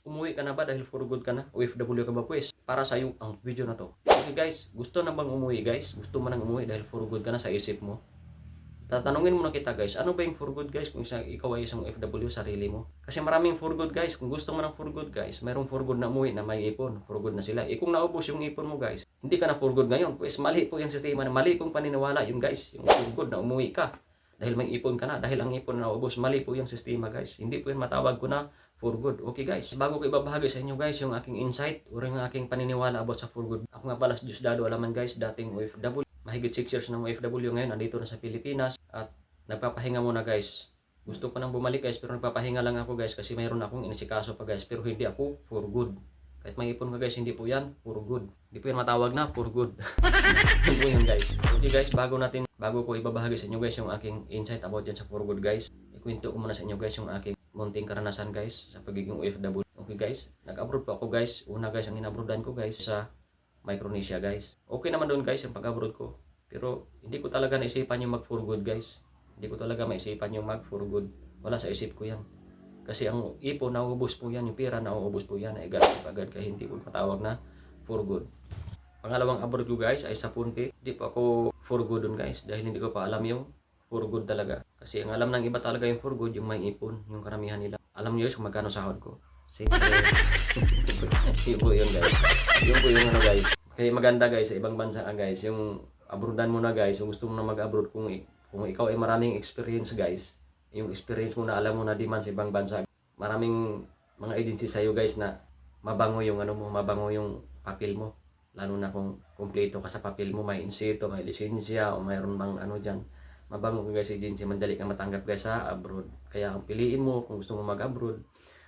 Umuwi ka na ba dahil for good ka na? OFW ka ba pues? Para sa'yo ang video na to. Okay guys, gusto na bang umuwi guys? Gusto mo nang umuwi dahil for good ka na sa isip mo? Tatanungin muna kita guys, ano ba yung for good guys kung ikaw ay isang OFW, sarili mo? Kasi maraming for good guys, kung gusto mo ng for good guys, mayroong for good na umuwi na may ipon, for good na sila. Kung naubos yung ipon mo guys, hindi ka na for good ngayon, pues mali po yung sistema, mali pong paniniwala yung guys, yung for good na umuwi ka. Dahil may ipon ka na, dahil ang ipon na naubos, mali po yung sistema guys. Hindi po yan matawag ko na for good. Okay guys, bago ko ibabahagi sa inyo guys yung aking insight o yung aking paniniwala about sa for good. Ako nga pala si Diosdado Alaman guys, dating OFW. Mahigit 6 years ng OFW ngayon, nandito na sa Pilipinas at nagpapahinga muna guys. Gusto ko nang bumalik guys pero nagpapahinga lang ako guys kasi mayroon akong inisikaso pa guys pero hindi ako for good. Kahit may ipon ka guys, hindi po yan for good. Hindi po yan matawag na for good. Yun po yun guys. Okay guys, bago ko ibabahagi sa inyo guys yung aking insight about yan sa for good guys, ikwento ko muna sa inyo guys yung aking munting karanasan guys sa pagiging OFW. Okay guys, nag-abroad po ako guys. Una guys, ang inabroadan ko guys sa Micronesia guys. Okay naman doon guys yung pag-abroad ko. Pero hindi ko talaga naisipan yung mag for good guys. Hindi ko talaga maisipan yung mag for good. Wala sa isip ko yan. Kasi ang ipon nauubos po yan, yung pera nauubos po yan. Ay agad kaya hindi ko matawag na for good. Pangalawang abroad ko guys ay sa Punti. Hindi po ako for good doon guys dahil hindi ko pa alam yung for good talaga. Kasi ang alam ng iba talaga yung for good, yung may ipon, yung karamihan nila. Alam niyo kung magkano sahod ko. Yun po yun guys. Yun po yung ano guys. Kaya maganda guys sa ibang bansa guys. Yung abroadan mo na guys. Yung gusto mo na mag-abroad kung ikaw ay maraming experience guys. Yung experience mo na alam mo na demand sa ibang bansa. Maraming mga agency sa iyo guys na mabango yung ano mo, mabango yung papel mo. Lalo na kung kumpleto ka sa papel mo, may insito, may lisensya o mayroon bang ano diyan. Mabango ka guys agency, madali kang matanggap guys sa abroad. Kaya ang piliin mo kung gusto mo mag-abroad.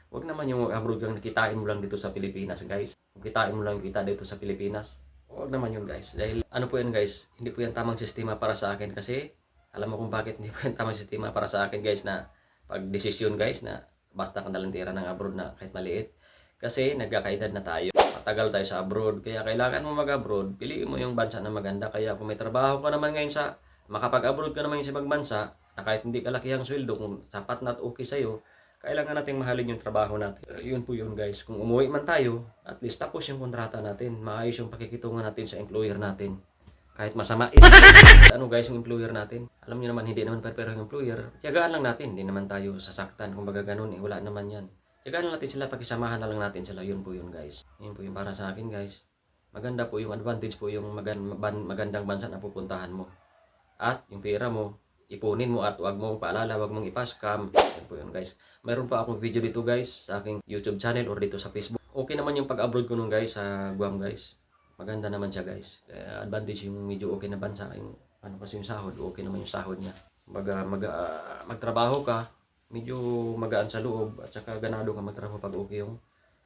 Huwag naman yung mag-abroad kang nakitain mo lang dito sa Pilipinas guys. Kung kitain mo lang kita dito sa Pilipinas, huwag naman yun guys. Dahil ano po yan guys, hindi po yan tamang sistema para sa akin kasi alam mo kung bakit hindi po yan tamang sistema para sa akin guys na pag-desisyon guys na basta ka nalang tira ng abroad na kahit maliit. Kasi nagkakaedad na tayo. Matagal tayo sa abroad. Kaya kailangan mo mag-abroad. Piliin mo yung bansa na maganda. Kaya kung may trabaho ka naman ngayon sa makapag-abroad ka naman sa ibang bansa na kahit hindi kalakihang sweldo, kung sapat na at okay sa'yo, kailangan nating mahalin yung trabaho natin. Yun po yun guys. Kung umuwi man tayo, at least tapos yung kontrata natin. Maayos yung pakikitungan natin sa employer natin. Kahit masama is ano guys yung employer natin. Alam niyo naman hindi naman pero yung employer. Tiyagaan lang natin. Hindi naman tayo sasaktan. Kung baga ganun wala naman yan. Tiyagaan lang natin sila. Pakisamahan na lang natin sila. Yun po yun guys. Yun po yung para sa akin guys. Maganda po yung advantage po yung magandang bansa na pupuntahan mo. At yung pera mo, ipunin mo at wag mong paalala, wag mong ipa-scam. Yan po yun guys. Mayroon pa akong video dito guys sa aking YouTube channel or dito sa Facebook. Okay naman yung pag-abroad ko nun guys sa Guam guys. Maganda naman siya guys. Kaya advantage yung medyo okay na bansa. Yung, ano kasi yung sahod, okay naman yung sahod niya. Magtrabaho ka, medyo magaan sa loob at saka ganado ka magtrabaho pag okay yung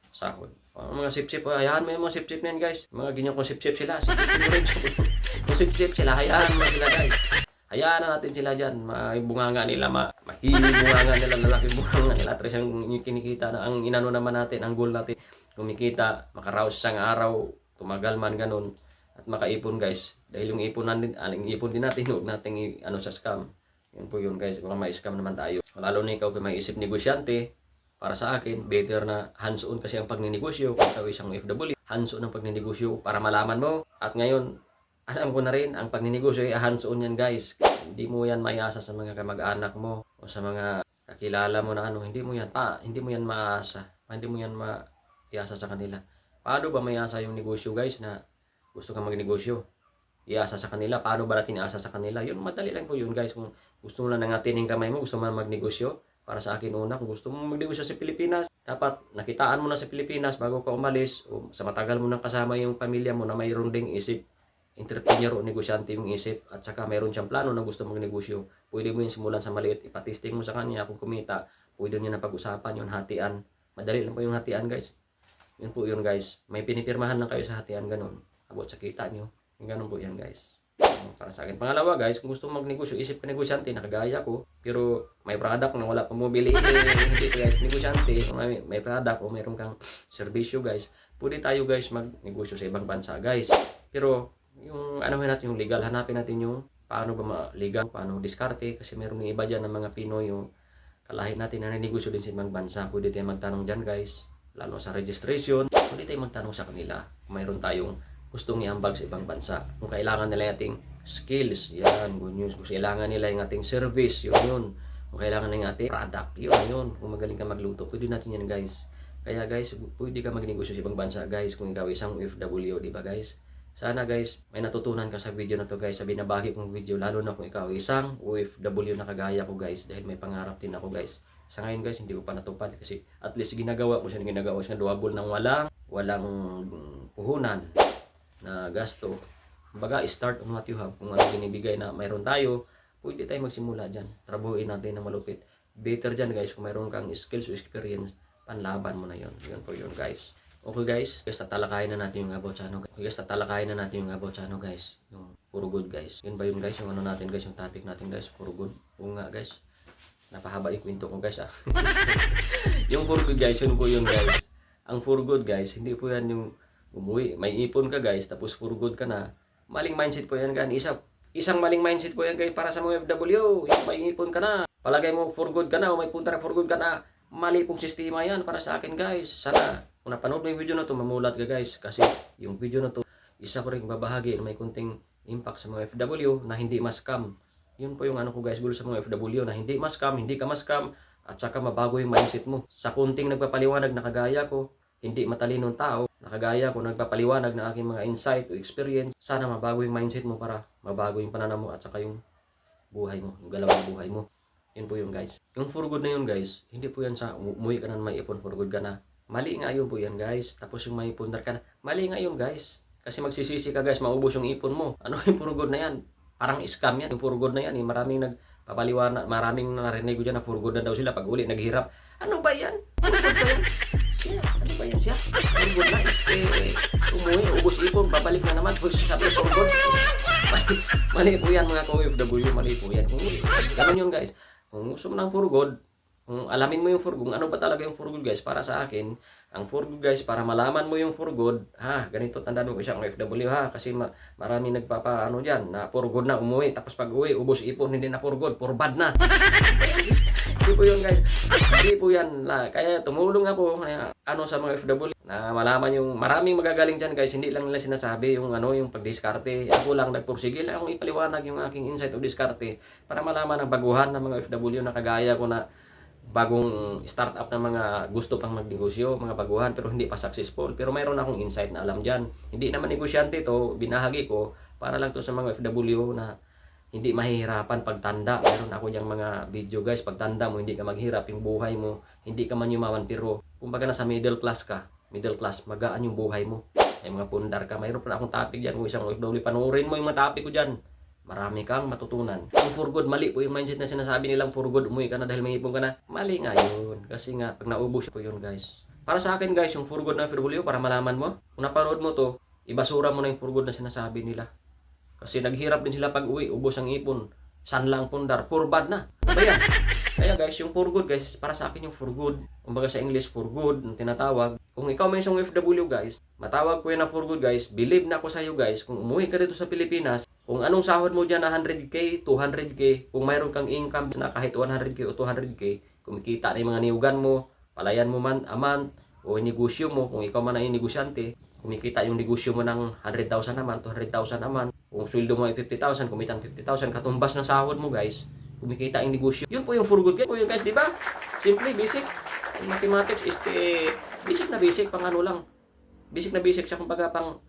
sahod. Mga sip-sip, hayaan mo yung mga sip-sip na yan guys. Mga ganyan kung sip-sip sila, kung sip-sip sila, hayaan mo sila guys. Hayaan na natin sila dyan. Bunganga nila, mahihing bunganga nila, lalaki bunganga nila. Tres ang kinikita na, ang inano naman natin, ang goal natin, kumikita, makaraos isang araw, tumagal man ganun, at makaipon guys. Dahil yung ipon din natin, huwag natin ano sa scam. Yun po yun guys, baka ma-scam naman tayo. Lalo na ikaw kung may isip negosyante, para sa akin, better na hands-on kasi ang pagninegosyo. Kung ikaw isang OFW, hands-on ang pagninegosyo para malaman mo. At ngayon, alam ko na rin, ang pagninegosyo ay hands-on yan guys. Hindi mo yan maiasa sa mga kamag-anak mo o sa mga kakilala mo na ano. Hindi mo yan maasa. Hindi mo yan maiasa sa kanila. Paano ba maiasa yung negosyo guys na gusto kang magnegosyo? Iasa sa kanila. Paano ba natin iasa sa kanila? Yun, madali lang po yun guys. Kung gusto mo lang nangatin yung kamay mo, gusto mo magnegosyo. Para sa akin una, kung gusto mo magnegosyo sa Pilipinas, dapat nakitaan mo na sa Pilipinas bago ka umalis o sa matagal mo nang kasama yung pamilya mo na mayroon ding isip, entrepreneur o negosyante yung isip at saka mayroon siyang plano na gusto magnegosyo. Pwede mo yung simulan sa maliit, ipatesting mo sa kanya kung kumita, pwede nyo na pag-usapan yung hatian. Madali lang po yung hatian guys. Yun po yun guys. May pinipirmahan lang kayo sa hatian ganun. About sa kita nyo. Yung ganun po yan guys. Para sa akin. Pangalawa guys, kung gusto mong magnegosyo, isip ka negosyante, nakagaya ko, pero may product na wala pang bumili, hindi ko guys, negosyante, may product o mayroon kang serbisyo guys, pwede tayo guys magnegosyo sa ibang bansa guys. Pero yung ano natin yung legal, hanapin natin yung paano ba legal, paano diskarte, kasi mayroong iba dyan ng mga Pinoy yung kalahi natin na negosyo din sa ibang bansa. Pwede tayo magtanong dyan guys. lalo sa registration. Pwede tayong magtanong sa kanila kung mayroon tayong gustong iambag sa ibang bansa. Kung kailangan nila yung ating skills, yan, good news. Kung kailangan nila yung ating service, yun. Kung kailangan nila yung ating product, yun. Kung magaling ka magluto, pwede natin yan, guys. Kaya guys, pwede ka magnegosyo sa ibang bansa, guys, kung ikaw isang OFW, di ba guys? Sana guys, may natutunan ka sa video na to guys, sa binabagi kong video, lalo na kung ikaw isang OFW na kagaya ko guys, dahil may pangarap din ako guys. Sa ngayon guys, hindi ko pa natupad kasi at least ginagawa ko siya doable ng walang puhunan na gasto. Kumbaga, start on what you have. Kung ano binibigay na mayroon tayo, pwede tayo magsimula dyan. Trabuhin natin na malupit. Better dyan guys, kung mayroon kang skills o experience, panlaban mo na yun. Yun po yun guys. Okay guys, tatalakayin na natin yung about sa ano guys. Yung puro good guys. Yun ba yun guys, yung ano natin guys, yung topic natin guys, puro good. Oo nga guys. Napahaba yung kwento ko guys Yung puro good guys, yun po yun guys. Ang puro good guys, hindi po yan yung umuwi, may ipon ka guys, tapos puro good ka na. Maling mindset po yan guys. Isang maling mindset po yan guys para sa mga FW. Yung may ipon ka na, palagay mo for good ka na o may punta na for good ka na. Mali pong sistema yan para sa akin guys. Sana kung napanood mo yung video na to, mamulat ka guys. Kasi yung video na to, isa ko rin babahagi na may kunting impact sa mga FW na hindi ma-scam. Yun po yung ano ko guys, goal sa mga FW na hindi ma-scam, hindi ka ma-scam, at saka mabago yung mindset mo. Sa kunting nagpapaliwanag na kagaya ko, hindi matalinong tao, nakagaya ko nagpapaliwanag na aking mga insight o experience, sana mabago yung mindset mo para mabago yung pananaw mo at saka yung buhay mo, yung galaw ng buhay mo. Yun po yung guys. Yung for good na yun guys, hindi po yan sa umuwi ka na may ipon, for good ka na. Mali nga yun po yan guys. Tapos yung may ipundar ka na, mali nga yun guys. Kasi magsisisi ka guys, maubos yung ipon mo. Ano yung for good na yan? Parang scam yan. Yung for good na yan, maraming nagpapaliwanag, maraming narinig ko dyan na for good na daw sila pag uli naghirap. Ano ba yan? For good ba yan? Ano ba yan siya? For good na umuwi, ubos ipon, babalik na naman. Sabi for good. Mali po yan mga ka-OFW, mali po yan. Ganun yun guys. Kung gusto mo ng for good, kung alamin mo yung for good, ano ba talaga yung for good guys, para sa akin, ang for good guys, para malaman mo yung for good, ganito, tandaan mo isang OFW kasi marami nagpapaano dyan, na for good na umuwi, tapos pag uwi, ubos ipon, hindi na for good, for bad na. Hindi po yun guys, hindi po yan. Kaya tumulong ako sa mga OFW, na malaman yung maraming magagaling dyan guys, hindi lang nila sinasabi yung yung pagdiskarte. Ako lang nagpursige lang akong ipaliwanag yung aking insight o diskarte para malaman ang baguhan ng mga OFW na kagaya ko na bagong startup na mga gusto pang magnegosyo, mga baguhan pero hindi pa successful. Pero mayroon akong insight na alam dyan. Hindi naman negosyante to, binahagi ko para lang to sa mga OFW na hindi mahihirapan pagtanda. Meron ako diyang mga video guys, pagtanda mo hindi ka maghirap yung buhay mo, hindi ka man yumaman pero kumbaga nasa middle class ka, magaan yung buhay mo. May mga pundar ka, mayroon pa akong topic dyan kung isang OFW, panoorin mo yung mga topic ko dyan. Marami kang matutunan. Ang for good, mali po yung mindset na sinasabi nilang for good, umuwi ka na dahil may ipon ka na. Mali nga yun. Kasi nga, pag naubos po yun guys. Para sa akin guys, yung for good na FW, para malaman mo, kung napanood mo to, ibasura mo na yung for good na sinasabi nila. Kasi naghirap din sila pag uwi, ubos ang ipon. San lang pundar, for bad na. Kaya guys, yung for good guys, para sa akin yung for good. Kumbaga sa English, for good, ang tinatawag. Kung ikaw may isang OFW guys, matawag ko yun na for good guys, believe na ako sa iyo guys, kung umuwi ka dito sa Pilipinas, kung anong sahod mo dyan na 100k, 200k, kung mayroon kang income na kahit 100k o 200k, kumikita na yung mga niyugan mo, palayan mo man, aman, o negosyo mo, kung ikaw man ay negosyante, kumikita yung negosyo mo ng 100,000 naman, 200,000 naman, kung sweldo mo ay 50,000, kumitan 50,000, katumbas ng sahod mo guys, kumikita yung negosyo. Yun po yung for good guys, di ba? Simple, basic. Mathematics is basic na basic, pang ano lang. Basic na basic siya, kumbaga pang,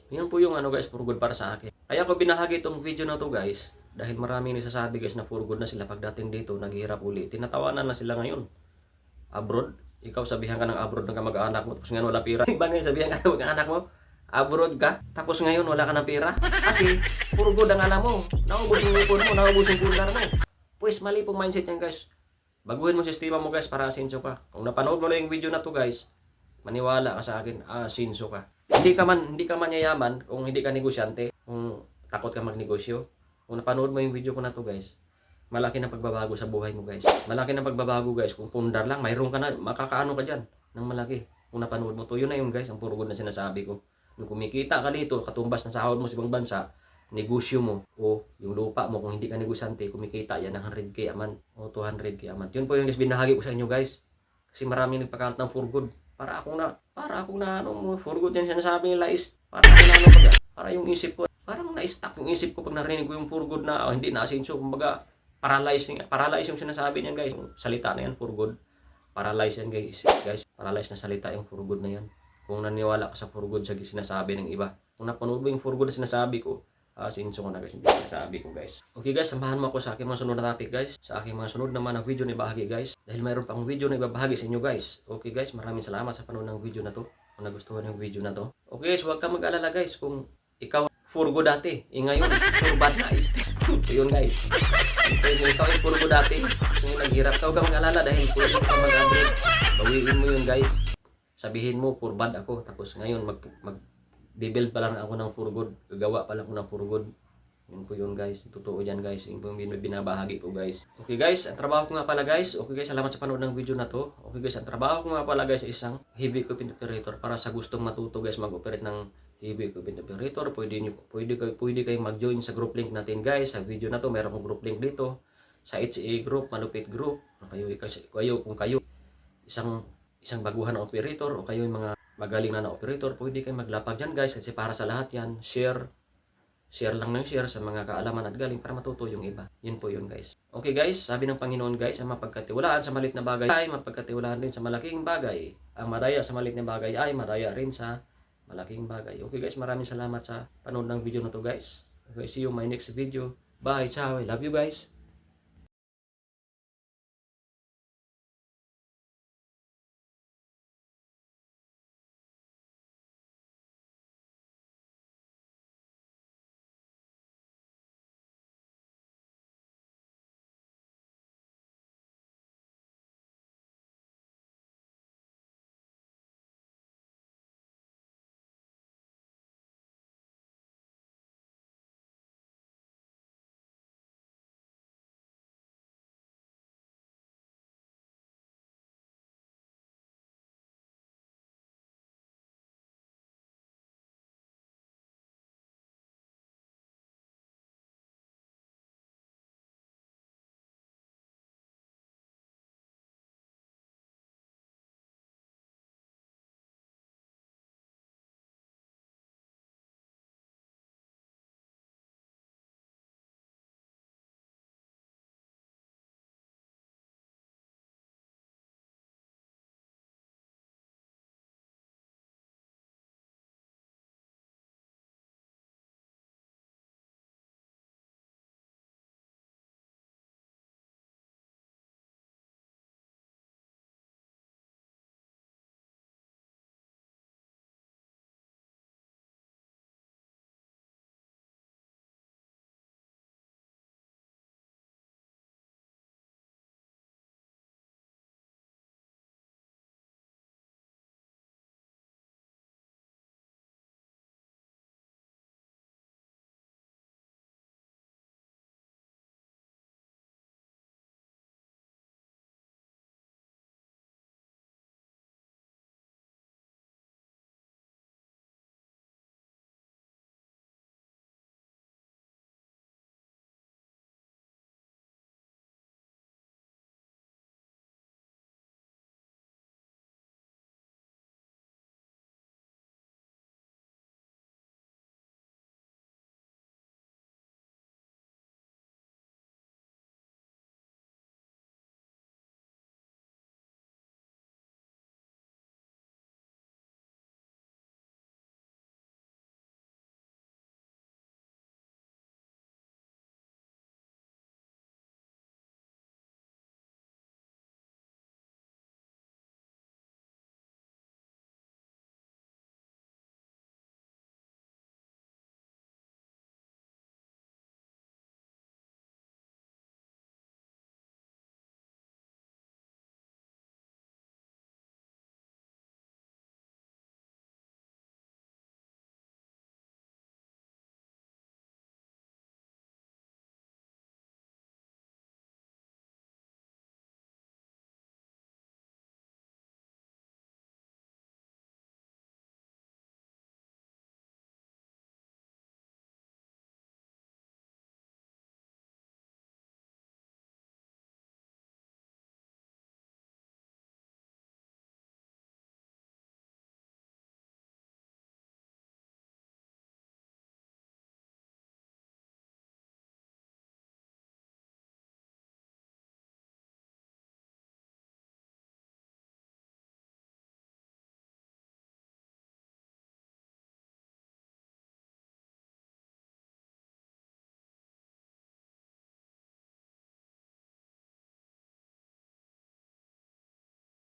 yun po yung guys, for good para sa akin. Kaya ko binahagi itong video na to guys, dahil marami nagsasabi guys na for good na sila pagdating dito, naghihirap uli. Tinatawanan na sila ngayon. Abroad, ikaw sabihan ka ng abroad ng kamag-anak mo, tapos ngayon wala pira. Iba ngayon sabihan ka ng mag-anak mo, abroad ka, tapos ngayon wala ka ng pera. Kasi, for good ang alam mo. Naubos yung ipon mo, naubos yung pundar mo. Pues mali pong mindset yan guys. Baguhin mo sistema mo guys para asinso ka. Kung napanood mo lang yung video na to guys, maniwala ka sa akin, asinso ka. Hindi ka man yayaman kung hindi ka negosyante, kung takot ka magnegosyo. Kung napanood mo yung video ko na to guys, malaki na pagbabago sa buhay mo guys. Malaki na pagbabago guys. Kung pundar lang, mayroon ka na, makakaano ka dyan ng malaki. Kung napanood mo to, yun na yun guys, ang puro good na sinasabi ko. Kung kumikita ka dito, katumbas na sahod mo sa ibang bansa, negosyo mo o yung lupa mo, kung hindi ka negosyante, kumikita yan ng 100k a month o 200k a month. Yun po yung guys binahagi ko sa inyo guys. Kasi maraming nagpakalat ng for good. Para akong na ano, for good yan sinasabi nila is, para akong na ano baga, para yung isip ko, parang na-stuck yung isip ko pag narinig ko yung for good na, hindi na asenso, kumbaga, paralyze yung sinasabi niyan guys. Yung salita na yan, for good. Paralyze yan guys. Paralyze na salita yung for good na yan. Kung naniwala ka sa for good sa sinasabi ng iba. Kung napanood mo yung for good na sinasabi ko, sinso ko na guys, yung sinasabi ko guys. Okay guys, samahan mo ako sa aking mga sunod na topic guys. Sa aking mga sunod naman na video na ibahagi guys. Dahil mayroon pang video na ibabahagi sa inyo guys. Okay guys, maraming salamat sa panood ng video na to. Kung nagustuhan yung video na to. Okay guys, huwag kang mag-alala guys kung ikaw for good dati. Ngayon, for bad na is. Yun guys. Ikaw ay puro ko dati. Gusto nyo naghirap ka. Huwag kang mag-alala dahil puro ka mag-upgrade. Bawiin mo yun guys. Sabihin mo, for bad ako. Tapos ngayon, mag-build pa lang ako ng for good. Gagawa pa lang ako ng for good. Yun po yun guys. Totoo dyan guys. Yun po yung binabahagi ko guys. Okay guys, ang trabaho ko nga pala guys. Okay guys, salamat sa panood ng video na to. Okay guys, ang trabaho ko nga pala guys isang heavy equipment operator. Para sa gustong matuto guys mag-operate ng heavy equipment operator, pwede kayong mag-join sa group link natin guys. Sa video na to, meron kong group link dito. Sa HA group, Malupit group. Kung kayo isang baguhan na operator o kayo yung mga magaling na operator, pwede kayong maglapag dyan guys. Kasi para sa lahat yan, share lang ng share sa mga kaalaman at galing para matuto yung iba. Yun po yun guys. Okay guys, sabi ng Panginoon guys, ang mapagkatiwalaan sa maliit na bagay ay mapagkatiwalaan din sa malaking bagay. Ang madaya sa maliit na bagay ay madaya rin sa malaking bagay. Okay guys, maraming salamat sa panood ng video na to guys. Okay, see you in my next video. Bye, ciao, I love you guys.